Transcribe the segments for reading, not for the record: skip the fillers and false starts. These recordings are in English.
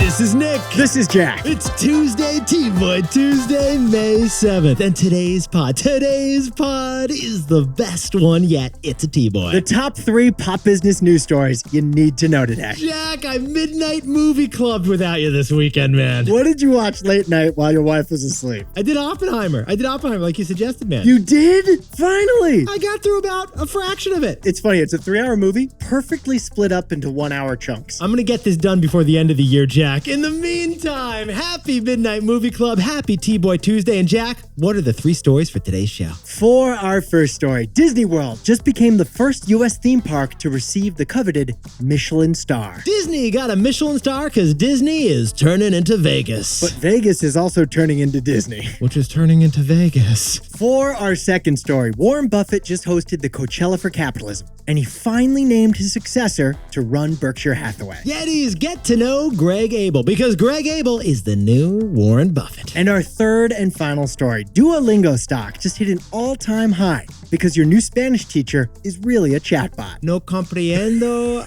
This is Nick. This is Jack. It's Tuesday, T-Boy Tuesday, May 7th. And today's pod is the best one yet. It's a T-Boy. The top 3 pop business news stories you need to know today. Jack, I midnight movie clubbed without you this weekend, man. What did you watch late night while your wife was asleep? I did Oppenheimer like you suggested, man. You did? Finally! I got through about a fraction of it. It's funny, it's a 3-hour movie, perfectly split up into 1-hour chunks. I'm gonna get this done before the end of the year, Jack. In the meantime, happy Midnight Movie Club, happy T-Boy Tuesday. And Jack, what are the 3 stories for today's show? For our first story, Disney World just became the first U.S. theme park to receive the coveted Michelin Star. Disney got a Michelin Star because Disney is turning into Vegas. But Vegas is also turning into Disney. Which is turning into Vegas. For our second story, Warren Buffett just hosted the Coachella for Capitalism, and he finally named his successor to run Berkshire Hathaway. Yetis, get to know Greg Abel, because Greg Abel is the new Warren Buffett. And our third and final story, Duolingo stock just hit an all-time high because your new Spanish teacher is really a chatbot. No comprendo.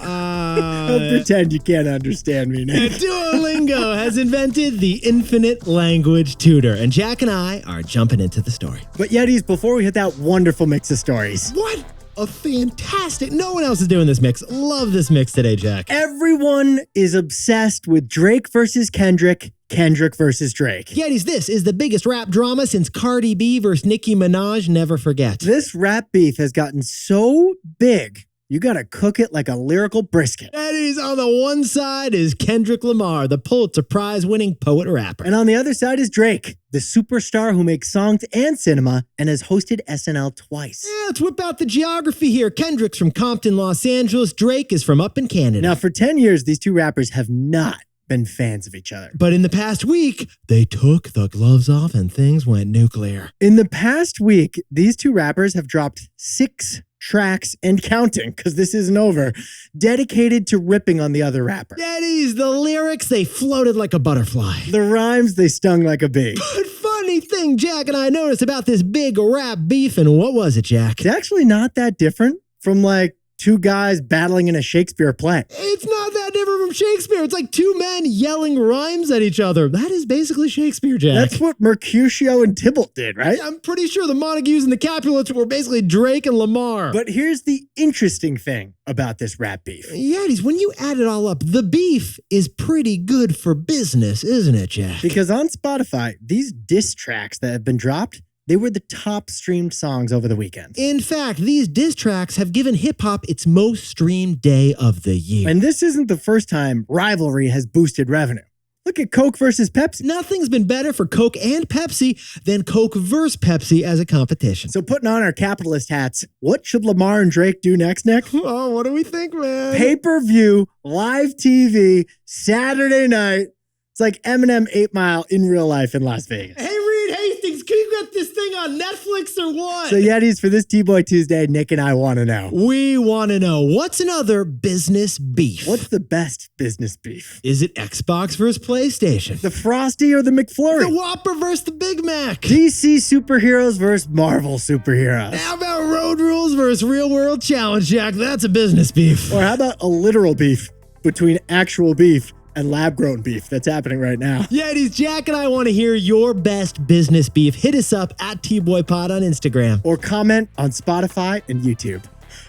Don't pretend you can't understand me, Nick. Duolingo has invented the infinite language tutor, and Jack and I are jumping into the story. But Yetis, before we hit that wonderful mix of stories. What? A fantastic. No one else is doing this mix. Love this mix today, Jack. Everyone is obsessed with Drake versus Kendrick, Kendrick versus Drake. Yetis, this is the biggest rap drama since Cardi B versus Nicki Minaj. Never forget. This rap beef has gotten so big, you gotta cook it like a lyrical brisket. Yetis, on the one side is Kendrick Lamar, the Pulitzer Prize-winning poet-rapper. And on the other side is Drake, the superstar who makes songs and cinema and has hosted SNL twice. Yeah, let's whip out the geography here. Kendrick's from Compton, Los Angeles. Drake is from up in Canada. Now, for 10 years, these two rappers have not been fans of each other. But in the past week, they took the gloves off and things went nuclear. In the past week, these two rappers have dropped 6 tracks and counting, because this isn't over, dedicated to ripping on the other rapper. Yetis, the lyrics, they floated like a butterfly. The rhymes, they stung like a bee. But funny thing Jack and I noticed about this big rap beef, and what was it, Jack? It's actually not that different from like 2 guys battling in a Shakespeare play. It's not that different from Shakespeare. It's like 2 men yelling rhymes at each other. That is basically Shakespeare, Jack. That's what Mercutio and Tybalt did, right? I'm pretty sure the Montagues and the Capulets were basically Drake and Lamar. But here's the interesting thing about this rap beef. Yetis, when you add it all up, the beef is pretty good for business, isn't it, Jack? Because on Spotify, these diss tracks that have been dropped, they were the top streamed songs over the weekend. In fact, these diss tracks have given hip-hop its most streamed day of the year. And this isn't the first time rivalry has boosted revenue. Look at Coke versus Pepsi. Nothing's been better for Coke and Pepsi than Coke versus Pepsi as a competition. So putting on our capitalist hats, what should Lamar and Drake do next, Nick? Oh, what do we think, man? Pay-per-view, live TV, Saturday night. It's like Eminem 8 Mile in real life in Las Vegas. Hey, Reed Hastings, can you get this thing on Netflix or what? So Yetis, for this T-Boy Tuesday, Nick and I want to know. We want to know, what's another business beef? What's the best business beef? Is it Xbox versus PlayStation? The Frosty or the McFlurry? The Whopper versus the Big Mac? DC superheroes versus Marvel superheroes? How about Road Rules versus Real World Challenge, Jack? That's a business beef. Or how about a literal beef between actual beef and lab-grown beef that's happening right now? Yetis, Jack and I want to hear your best business beef. Hit us up at TBOYPod on Instagram. Or comment on Spotify and YouTube.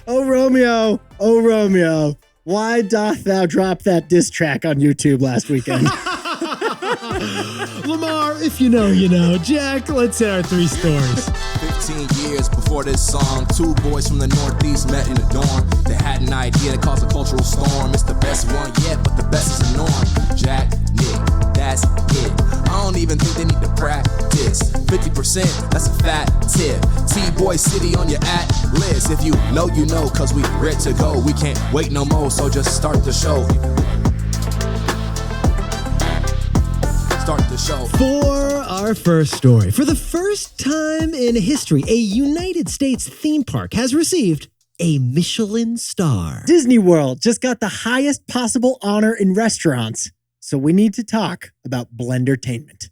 Oh, Romeo, why doth thou drop that diss track on YouTube last weekend? Lamar, if you know, you know. Jack, let's hit our 3 stories. 15 years before this song, 2 boys from the Northeast met in a dorm. They had an idea that caused a cultural storm. It's the best one yet, but the best is the norm. Jack, Nick, that's it. I don't even think they need to practice. 50%, that's a fat tip. T-Boy City on your at-list. If you know, you know, cause we ready to go. We can't wait no more, so just start the show. Start the show. For our first story, for the first time in history, a United States theme park has received a Michelin star. Disney World just got the highest possible honor in restaurants, so we need to talk about Blendertainment.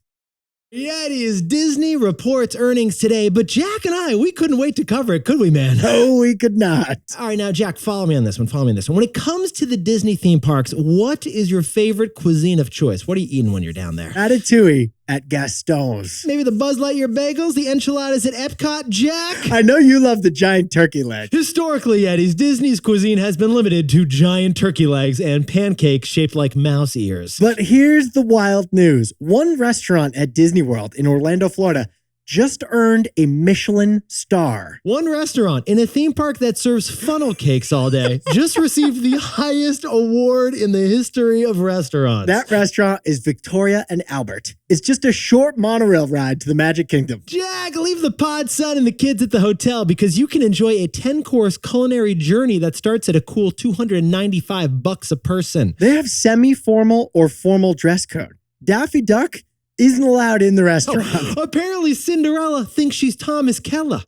Yetis, Disney reports earnings today, but Jack and I, we couldn't wait to cover it, could we, man? No, we could not. All right, now, Jack, follow me on this one. When it comes to the Disney theme parks, what is your favorite cuisine of choice? What are you eating when you're down there? Ratatouille at Gaston's. Maybe the Buzz Lightyear bagels, the enchiladas at Epcot, Jack? I know you love the giant turkey leg. Historically, Yetis, Disney's cuisine has been limited to giant turkey legs and pancakes shaped like mouse ears. But here's the wild news. One restaurant at Disney World in Orlando, Florida, just earned a Michelin star. One restaurant in a theme park that serves funnel cakes all day just received the highest award in the history of restaurants. That restaurant is Victoria and Albert. It's just a short monorail ride to the Magic Kingdom. Jack, leave the pod son and the kids at the hotel because you can enjoy a 10-course culinary journey that starts at a cool $295 a person. They have semi-formal or formal dress code. Daffy Duck isn't allowed in the restaurant. Apparently, Cinderella thinks she's Thomas Keller.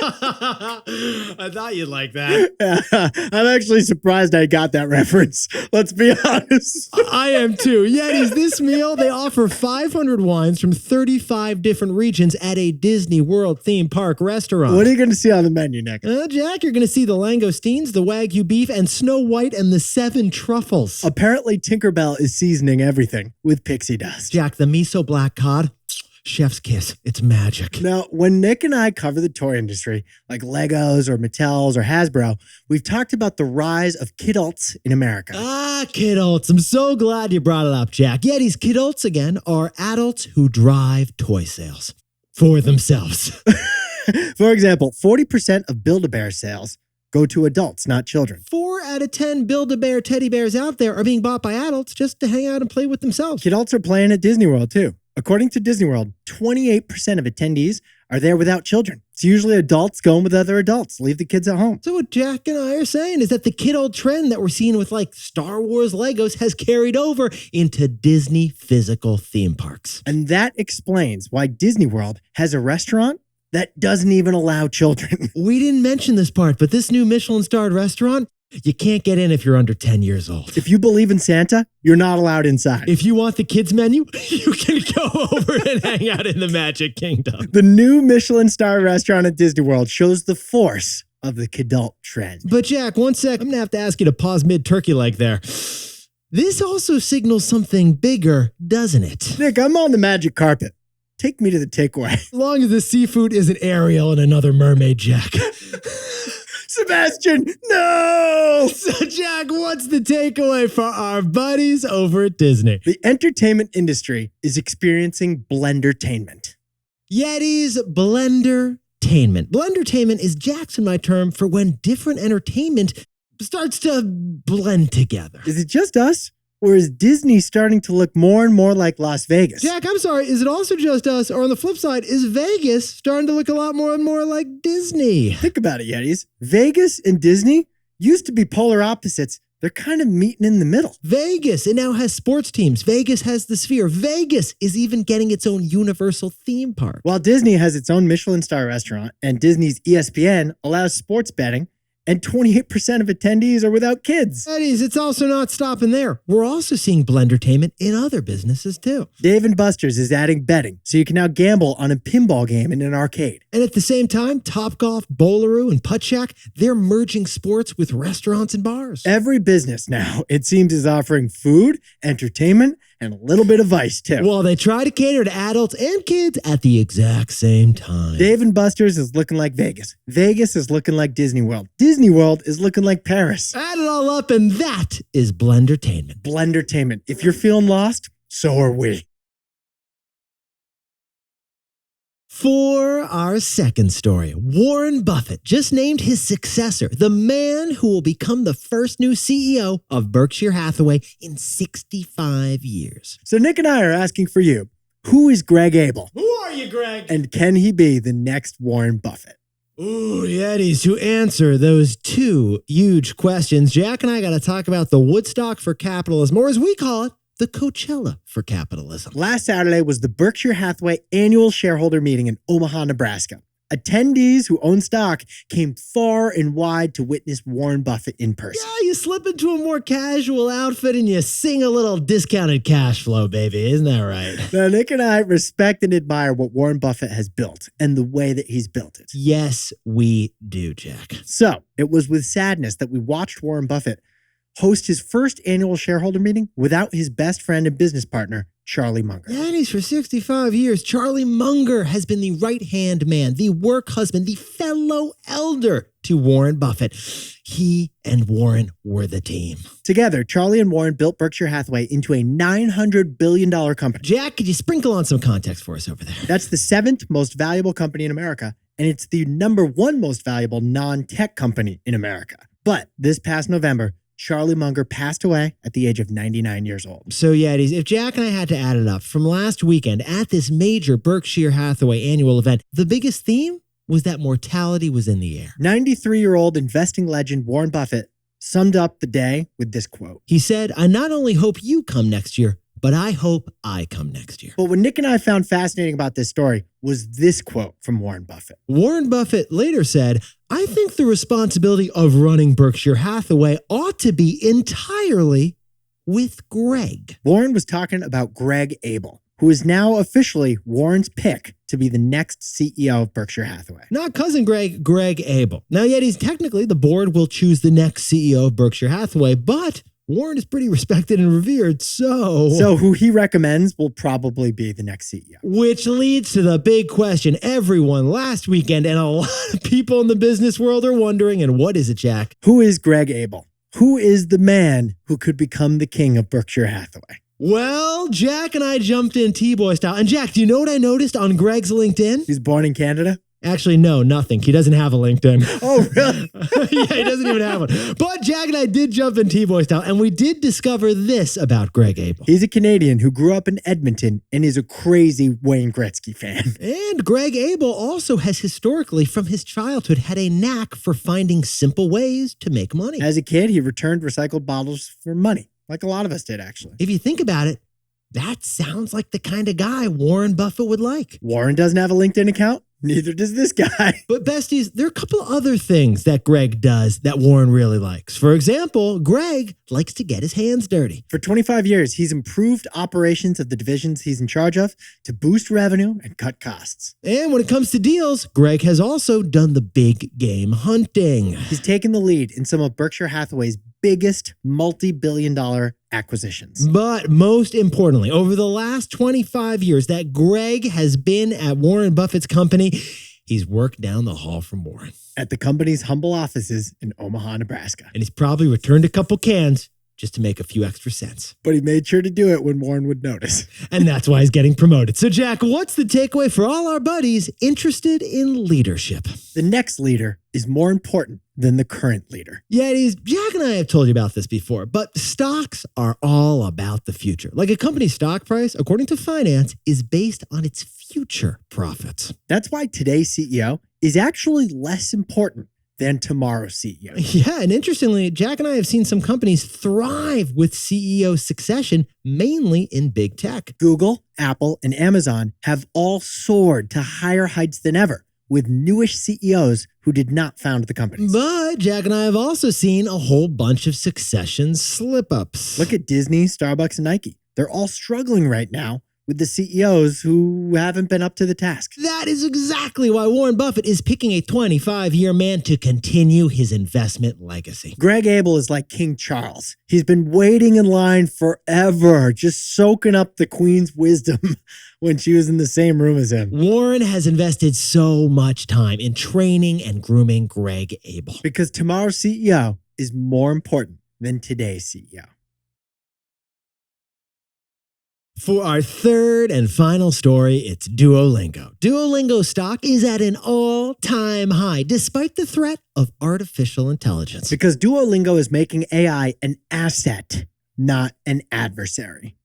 I thought you'd like that. I'm actually surprised I got that reference. Let's be honest. I am too. Yetis, this meal, they offer 500 wines from 35 different regions at a Disney World theme park restaurant. What are you going to see on the menu next? Jack, you're going to see the langoustines, the Wagyu beef, and Snow White and the 7 truffles. Apparently, Tinkerbell is seasoning everything with pixie dust. Jack, the miso black cod. Chef's kiss. It's magic. Now, when Nick and I cover the toy industry, like Legos or Mattels or Hasbro, we've talked about the rise of kidults in America. Kidults. I'm so glad you brought it up, Jack. Yetis, kidults, again, are adults who drive toy sales for themselves. For example, 40% of Build-A-Bear sales go to adults, not children. 4 out of 10 Build-A-Bear teddy bears out there are being bought by adults just to hang out and play with themselves. Kidults are playing at Disney World, too. According to Disney World, 28% of attendees are there without children. It's usually adults going with other adults. Leave the kids at home. So what Jack and I are saying is that the kidult trend that we're seeing with like Star Wars Legos has carried over into Disney physical theme parks. And that explains why Disney World has a restaurant that doesn't even allow children. We didn't mention this part, but this new Michelin-starred restaurant, you can't get in if you're under 10 years old. If you believe in Santa, you're not allowed inside. If you want the kids menu, you can go over and hang out in the Magic Kingdom. The new Michelin star restaurant at Disney World shows the force of the kidult trend. But Jack, one sec, I'm going to have to ask you to pause mid-turkey leg there. This also signals something bigger, doesn't it? Nick, I'm on the magic carpet. Take me to the takeaway. As long as the seafood isn't Ariel and another mermaid, Jack. Sebastian, no! So, Jack, what's the takeaway for our buddies over at Disney? The entertainment industry is experiencing Blendertainment. Yetis, Blendertainment. Blendertainment is Jack's and my term for when different entertainment starts to blend together. Is it just us? Or is Disney starting to look more and more like Las Vegas? Jack, I'm sorry, is it also just us? Or on the flip side, is Vegas starting to look a lot more and more like Disney? Think about it, Yetis. Vegas and Disney used to be polar opposites. They're kind of meeting in the middle. Vegas, it now has sports teams. Vegas has the Sphere. Vegas is even getting its own Universal theme park. While Disney has its own Michelin star restaurant and Disney's ESPN allows sports betting, and 28% of attendees are without kids. Yetis, it's also not stopping there. We're also seeing Blendertainment in other businesses too. Dave & Buster's is adding betting, so you can now gamble on a pinball game in an arcade. And at the same time, Topgolf, Bowleroo, and Putt Shack, they're merging sports with restaurants and bars. Every business now, it seems, is offering food, entertainment, and a little bit of vice too. Well, they try to cater to adults and kids at the exact same time. Dave & Buster's is looking like Vegas. Vegas is looking like Disney World. Disney World is looking like Paris. Add it all up, and that is Blendertainment. Blendertainment. If you're feeling lost, so are we. For our second story, Warren Buffett just named his successor, the man who will become the first new CEO of Berkshire Hathaway in 65 years. So Nick and I are asking for you, who is Greg Abel? Who are you, Greg? And can he be the next Warren Buffett? Ooh, Yetis, to answer those two huge questions, Jack and I got to talk about the Woodstock for capitalism, or as we call it, the Coachella for capitalism. Last Saturday was the Berkshire Hathaway annual shareholder meeting in Omaha, Nebraska. Attendees who own stock came far and wide to witness Warren Buffett in person. Yeah, you slip into a more casual outfit and you sing a little discounted cash flow, baby. Isn't that right? Now, Nick and I respect and admire what Warren Buffett has built and the way that he's built it. Yes, we do, Jack. So it was with sadness that we watched Warren Buffett host his first annual shareholder meeting without his best friend and business partner, Charlie Munger. Daddies, for 65 years, Charlie Munger has been the right-hand man, the work husband, the fellow elder to Warren Buffett. He and Warren were the team. Together, Charlie and Warren built Berkshire Hathaway into a $900 billion company. Jack, could you sprinkle on some context for us over there? That's the 7th most valuable company in America, and it's the #1 most valuable non-tech company in America. But this past November, Charlie Munger passed away at the age of 99 years old. So, Yaddies, if Jack and I had to add it up, from last weekend at this major Berkshire Hathaway annual event, the biggest theme was that mortality was in the air. 93-year-old investing legend Warren Buffett summed up the day with this quote. He said, "I not only hope you come next year, but I hope I come next year." But what Nick and I found fascinating about this story was this quote from Warren Buffett. Warren Buffett later said, "I think the responsibility of running Berkshire Hathaway ought to be entirely with Greg." Warren was talking about Greg Abel, who is now officially Warren's pick to be the next CEO of Berkshire Hathaway. Not cousin Greg, Greg Abel. Now, yet he's technically the board will choose the next CEO of Berkshire Hathaway, but Warren is pretty respected and revered, so who he recommends will probably be the next CEO. Which leads to the big question everyone last weekend and a lot of people in the business world are wondering, and what is it, Jack? Who is Greg Abel? Who is the man who could become the king of Berkshire Hathaway? Well, Jack and I jumped in TBOY style. And Jack, do you know what I noticed on Greg's LinkedIn? He's born in Canada? Actually, no, nothing. He doesn't have a LinkedIn. Oh, really? Yeah, he doesn't even have one. But Jack and I did jump in TBOY style, and we did discover this about Greg Abel. He's a Canadian who grew up in Edmonton and is a crazy Wayne Gretzky fan. And Greg Abel also has historically, from his childhood, had a knack for finding simple ways to make money. As a kid, he returned recycled bottles for money, like a lot of us did, actually. If you think about it, that sounds like the kind of guy Warren Buffett would like. Warren doesn't have a LinkedIn account. Neither does this guy. But besties, there are a couple other things that Greg does that Warren really likes. For example, Greg likes to get his hands dirty. For 25 years, he's improved operations of the divisions he's in charge of to boost revenue and cut costs. And when it comes to deals, Greg has also done the big game hunting. He's taken the lead in some of Berkshire Hathaway's biggest multi-billion-dollar acquisitions. But most importantly, over the last 25 years that Greg has been at Warren Buffett's company, he's worked down the hall from Warren. At the company's humble offices in Omaha, Nebraska. And he's probably returned a couple cans just to make a few extra cents. But he made sure to do it when Warren would notice. And that's why he's getting promoted. So Jack, what's the takeaway for all our buddies interested in leadership? The next leader is more important than the current leader. Yeah, Jack and I have told you about this before, but stocks are all about the future. Like a company's stock price, according to finance, is based on its future profits. That's why today's CEO is actually less important than tomorrow's CEO. Yeah, and interestingly, Jack and I have seen some companies thrive with CEO succession, mainly in big tech. Google, Apple, and Amazon have all soared to higher heights than ever, with newish CEOs who did not found the companies. But Jack and I have also seen a whole bunch of succession slip-ups. Look at Disney, Starbucks, and Nike. They're all struggling right now with the CEOs who haven't been up to the task. That is exactly why Warren Buffett is picking a 25-year man to continue his investment legacy. Greg Abel is like King Charles. He's been waiting in line forever, just soaking up the Queen's wisdom when she was in the same room as him. Warren has invested so much time in training and grooming Greg Abel. Because tomorrow's CEO is more important than today's CEO. For our third and final story, it's Duolingo. Duolingo stock is at an all-time high, despite the threat of artificial intelligence. Because Duolingo is making AI an asset, not an adversary.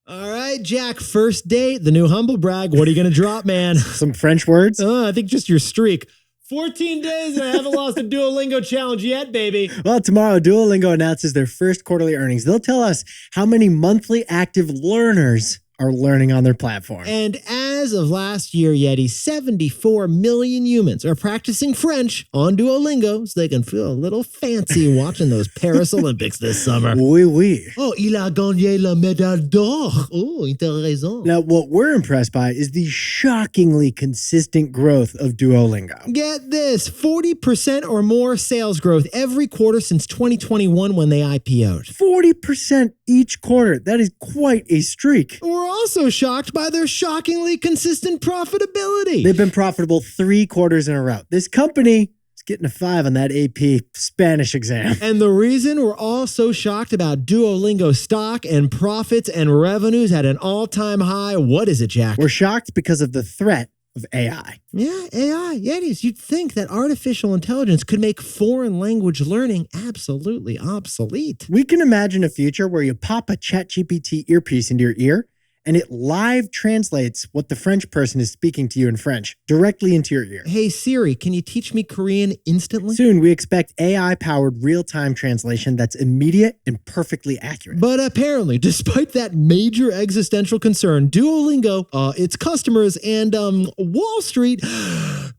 All right, Jack, first date, the new humble brag. What are you going to drop, man? Some French words? I think just your streak. 14 days and I haven't lost a Duolingo challenge yet, baby. Well, tomorrow, Duolingo announces their first quarterly earnings. They'll tell us how many monthly active learners are learning on their platform. And As of last year, Yeti, 74 million humans are practicing French on Duolingo so they can feel a little fancy watching those Paris Olympics this summer. Oui, oui. Oh, il a gagné la médaille d'or. Oh, t'as raison. Now, what we're impressed by is the shockingly consistent growth of Duolingo. Get this, 40% or more sales growth every quarter since 2021 when they IPO'd. 40% each quarter. That is quite a streak. We're also shocked by their shockingly consistent profitability. They've been profitable 3 quarters in a row. This company is getting a 5 on that AP Spanish exam. And the reason we're all so shocked about Duolingo stock and profits and revenues at an all-time high, what is it, Jack? We're shocked because of the threat of AI. Yeah, AI. Yetis, you'd think that artificial intelligence could make foreign language learning absolutely obsolete. We can imagine a future where you pop a ChatGPT earpiece into your ear and it live translates what the French person is speaking to you in French directly into your ear. Hey Siri, can you teach me Korean instantly? Soon, we expect AI-powered real-time translation that's immediate and perfectly accurate. But apparently, despite that major existential concern, Duolingo, its customers, and Wall Street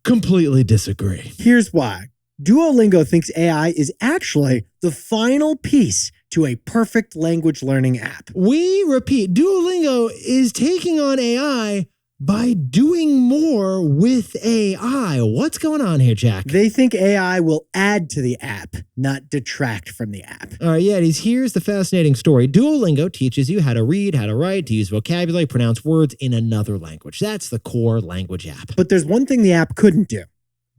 completely disagree. Here's why. Duolingo thinks AI is actually the final piece to a perfect language learning app. We repeat, Duolingo is taking on AI by doing more with AI. What's going on here, Jack? They think AI will add to the app, not detract from the app. All right, Yetis, here's the fascinating story. Duolingo teaches you how to read, how to write, to use vocabulary, pronounce words in another language. That's the core language app. But there's one thing the app couldn't do.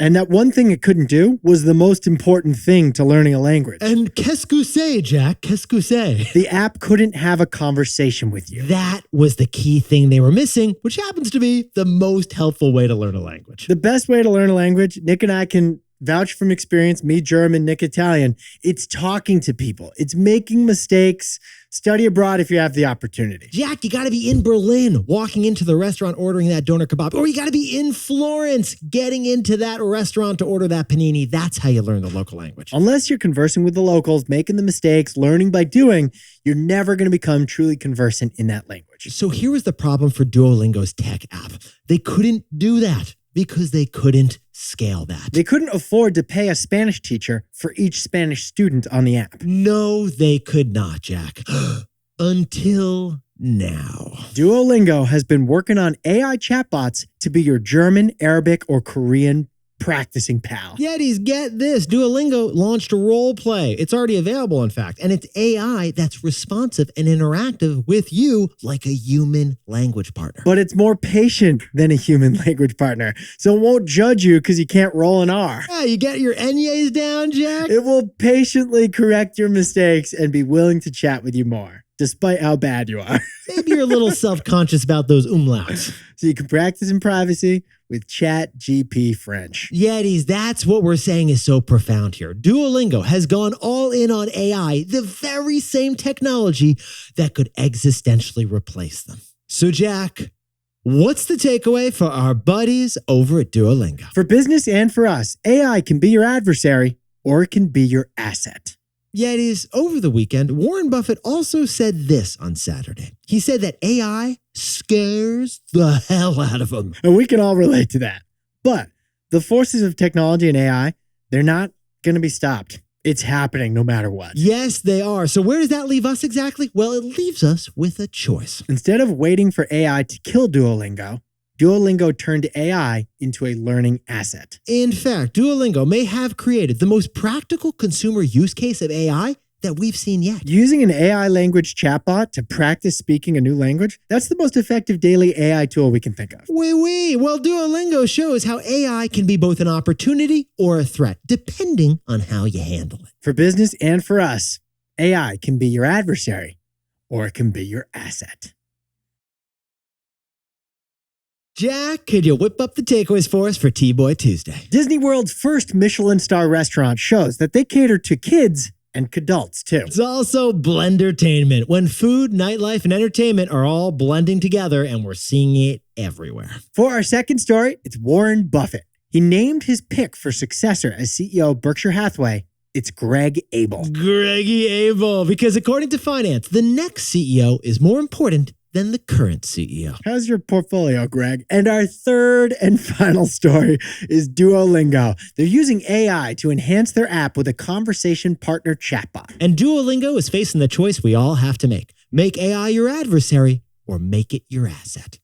And that one thing it couldn't do was the most important thing to learning a language. And qu'est-ce que c'est, Jack? Qu'est-ce que c'est? The app couldn't have a conversation with you. That was the key thing they were missing, which happens to be the most helpful way to learn a language. The best way to learn a language, Nick and I can vouch from experience, me German, Nick Italian, it's talking to people. It's making mistakes. Study abroad if you have the opportunity. Jack, you got to be in Berlin, walking into the restaurant, ordering that doner kebab. Or you got to be in Florence, getting into that restaurant to order that panini. That's how you learn the local language. Unless you're conversing with the locals, making the mistakes, learning by doing, you're never going to become truly conversant in that language. So here was the problem for Duolingo's tech app. They couldn't do that because they couldn't scale that. They couldn't afford to pay a Spanish teacher for each Spanish student on the app. No, they could not, Jack. Until now. Duolingo has been working on AI chatbots to be your German, Arabic, or Korean practicing pal. Yetis, get this. Duolingo launched a role play. It's already available, in fact, and it's AI that's responsive and interactive with you like a human language partner. But it's more patient than a human language partner, so it won't judge you because you can't roll an R. Yeah, you get your NYAs down, Jack? It will patiently correct your mistakes and be willing to chat with you more, despite how bad you are. Maybe you're a little self-conscious about those umlauts. So you can practice in privacy with ChatGPT French. Yetis, that's what we're saying is so profound here. Duolingo has gone all in on AI, the very same technology that could existentially replace them. So Jack, what's the takeaway for our buddies over at Duolingo? For business and for us, AI can be your adversary or it can be your asset. Yetis, over the weekend, Warren Buffett also said this on Saturday. He said that AI scares the hell out of him. And we can all relate to that. But the forces of technology and AI, they're not going to be stopped. It's happening no matter what. Yes, they are. So where does that leave us exactly? Well, it leaves us with a choice. Instead of waiting for AI to kill Duolingo, Duolingo turned AI into a learning asset. In fact, Duolingo may have created the most practical consumer use case of AI that we've seen yet. Using an AI language chatbot to practice speaking a new language, that's the most effective daily AI tool we can think of. Oui. Well, Duolingo shows how AI can be both an opportunity or a threat, depending on how you handle it. For business and for us, AI can be your adversary or it can be your asset. Jack, could you whip up the takeaways for us for TBOY Tuesday? Disney World's first Michelin Star restaurant shows that they cater to kids and adults too. It's also Blendertainment, when food, nightlife, and entertainment are all blending together, and we're seeing it everywhere. For our second story, it's Warren Buffett. He named his pick for successor as CEO of Berkshire Hathaway. It's Greg Abel. Greg Abel, because according to finance, the next CEO is more important than the current CEO. How's your portfolio, Greg? And our third and final story is Duolingo. They're using AI to enhance their app with a conversation partner chatbot. And Duolingo is facing the choice we all have to make. Make AI your adversary or make it your asset.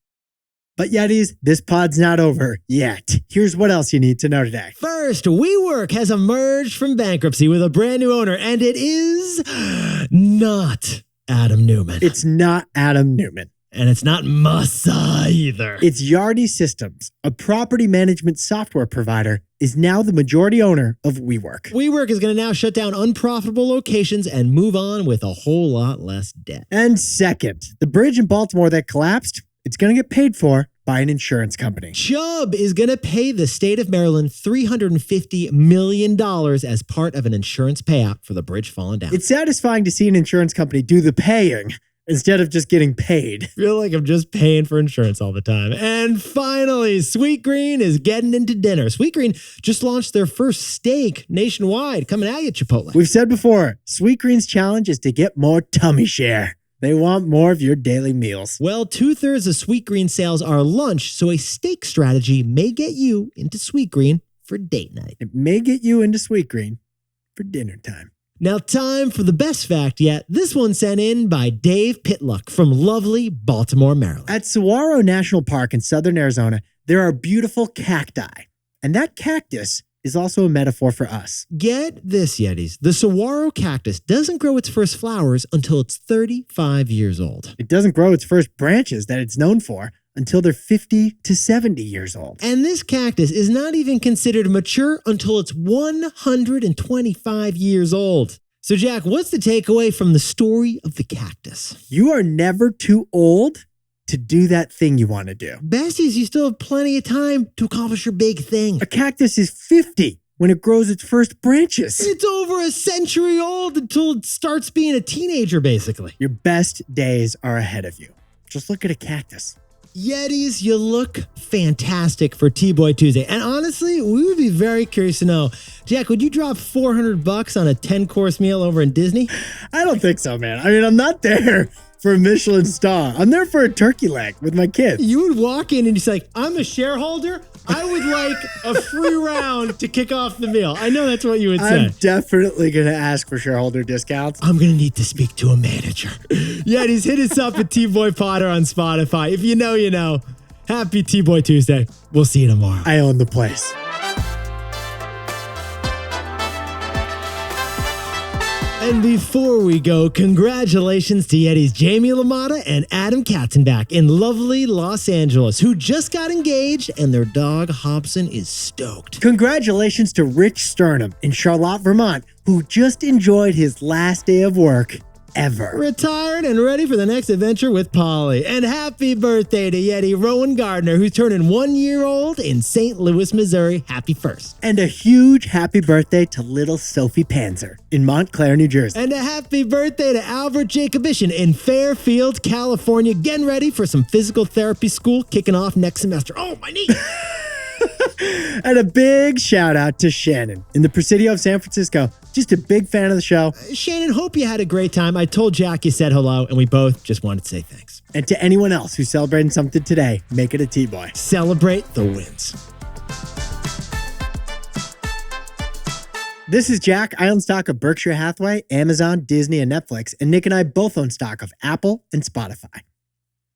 But Yetis, this pod's not over yet. Here's what else you need to know today. First, WeWork has emerged from bankruptcy with a brand new owner, and it is not Adam Newman. It's not Adam Newman. And it's not Masa either. It's Yardi Systems, a property management software provider, is now the majority owner of WeWork. WeWork is going to now shut down unprofitable locations and move on with a whole lot less debt. And second, the bridge in Baltimore that collapsed, it's going to get paid for by an insurance company. Chubb is going to pay the state of Maryland $350 million as part of an insurance payout for the bridge falling down. It's satisfying to see an insurance company do the paying instead of just getting paid. I feel like I'm just paying for insurance all the time. And finally, Sweetgreen is getting into dinner. Sweetgreen just launched their first steak nationwide, coming at you, Chipotle. We've said before, Sweetgreen's challenge is to get more tummy share. They want more of your daily meals. Well, 2/3 of Sweetgreen sales are lunch, so a steak strategy may get you into Sweetgreen for date night. It may get you into Sweetgreen for dinner time. Now, time for the best fact yet. This one sent in by Dave Pitluck from lovely Baltimore, Maryland. At Saguaro National Park in southern Arizona, there are beautiful cacti. And that cactus is also a metaphor for us. Get this, Yetis. The saguaro cactus doesn't grow its first flowers until it's 35 years old. It doesn't grow its first branches that it's known for until they're 50 to 70 years old. And this cactus is not even considered mature until it's 125 years old. So, Jack, what's the takeaway from the story of the cactus? You are never too old to do that thing you want to do. Besties, you still have plenty of time to accomplish your big thing. A cactus is 50 when it grows its first branches. It's over a century old until it starts being a teenager, basically. Your best days are ahead of you. Just look at a cactus. Yetis, you look fantastic for TBOY Tuesday. And honestly, we would be very curious to know, Jack, would you drop $400 on a 10-course meal over in Disney? I don't think so, man. I mean, I'm not there for a Michelin star. I'm there for a turkey leg with my kids. You would walk in and just like, I'm a shareholder. I would like a free round to kick off the meal. I know that's what you would say. I'm definitely going to ask for shareholder discounts. I'm going to need to speak to a manager. Yetis, hit us up at T-Boy Potter on Spotify. If you know, you know. Happy T-Boy Tuesday. We'll see you tomorrow. I own the place. And before we go, congratulations to Yeti's Jamie LaMotta and Adam Katzenbach in lovely Los Angeles, who just got engaged and their dog Hobson is stoked. Congratulations to Rich Sternum in Charlotte, Vermont, who just enjoyed his last day of work ever. Retired and ready for the next adventure with Polly. And happy birthday to Yeti Rowan Gardner, who's turning 1 year old in St. Louis, Missouri. Happy first. And a huge happy birthday to little Sophie Panzer in Montclair, New Jersey. And a happy birthday to Albert Jacobishin in Fairfield, California. Getting ready for some physical therapy school kicking off next semester. Oh, my knee. And a big shout out to Shannon in the Presidio of San Francisco. Just a big fan of the show. Shannon, hope you had a great time. I told Jack you said hello, and we both just wanted to say thanks. And to anyone else who's celebrating something today, make it a T-Boy. Celebrate the wins. This is Jack. I own stock of Berkshire Hathaway, Amazon, Disney, and Netflix. And Nick and I both own stock of Apple and Spotify.